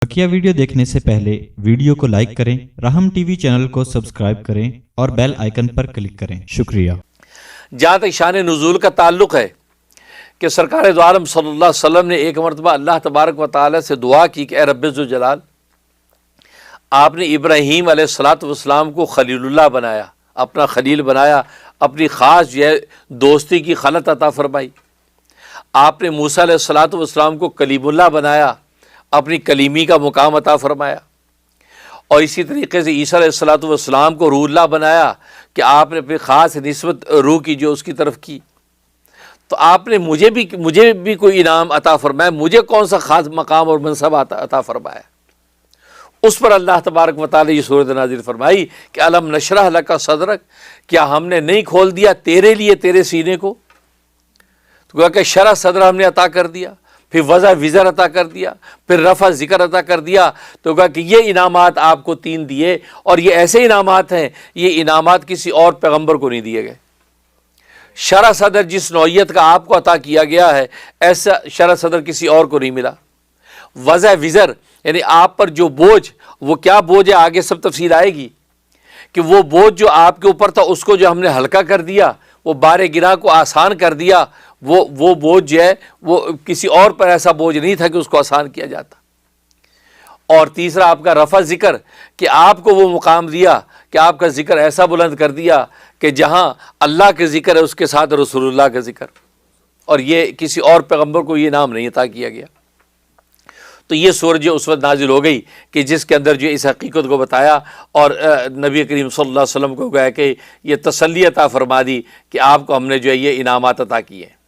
بقیہ ویڈیو دیکھنے سے پہلے ویڈیو کو لائک کریں، راہم ٹی وی چینل کو سبسکرائب کریں اور بیل آئیکن پر کلک کریں۔ شکریہ۔ جہاں تک شان نزول کا تعلق ہے کہ سرکار دو عالم صلی اللہ علیہ وسلم نے ایک مرتبہ اللہ تبارک و تعالی سے دعا کی کہ اے رب ذوالجلال، آپ نے ابراہیم علیہ السلام کو خلیل اللہ بنایا، اپنا خلیل بنایا، اپنی خاص دوستی کی خلط عطا فرمائی۔ آپ نے موسیٰ علیہ السلام کو کلیم اللہ بنایا، اپنی کلیمی کا مقام عطا فرمایا۔ اور اسی طریقے سے عیسیٰ علیہ السلام کو روح اللہ بنایا کہ آپ نے اپنی خاص نسبت روح کی جو اس کی طرف کی۔ تو آپ نے مجھے بھی کوئی انعام عطا فرمایا، مجھے کون سا خاص مقام اور منصب عطا فرمایا؟ اس پر اللہ تبارک و تعالی یہ سورۃ نازل فرمائی کہ الم نشرح لک صدرک، کیا ہم نے نہیں کھول دیا تیرے لیے تیرے سینے کو؟ تو کہا کہ شرح صدر ہم نے عطا کر دیا، پھر وضع وزر عطا کر دیا، پھر رفع ذکر عطا کر دیا۔ تو کہا کہ یہ انعامات آپ کو 3 دیے، اور یہ ایسے انعامات ہیں، یہ انعامات کسی اور پیغمبر کو نہیں دیے گئے۔ شرح صدر جس نوعیت کا آپ کو عطا کیا گیا ہے، ایسا شرح صدر کسی اور کو نہیں ملا۔ وضع وزر یعنی آپ پر جو بوجھ، وہ کیا بوجھ ہے آگے سب تفصیل آئے گی، کہ وہ بوجھ جو آپ کے اوپر تھا اس کو جو ہم نے ہلکا کر دیا، وہ بار گناہ کو آسان کر دیا۔ وہ بوجھ جو ہے وہ کسی اور پر ایسا بوجھ نہیں تھا کہ اس کو آسان کیا جاتا۔ اور تیسرا آپ کا رفع ذکر، کہ آپ کو وہ مقام دیا کہ آپ کا ذکر ایسا بلند کر دیا کہ جہاں اللہ کے ذکر ہے اس کے ساتھ رسول اللہ کا ذکر، اور یہ کسی اور پیغمبر کو یہ نام نہیں عطا کیا گیا۔ تو یہ سورج اس وقت نازل ہو گئی کہ جس کے اندر جو اس حقیقت کو بتایا، اور نبی کریم صلی اللہ علیہ وسلم کو گویا کہ یہ تسلی عطا فرما دی کہ آپ کو ہم نے جو ہے یہ انعامات عطا کیے ہیں۔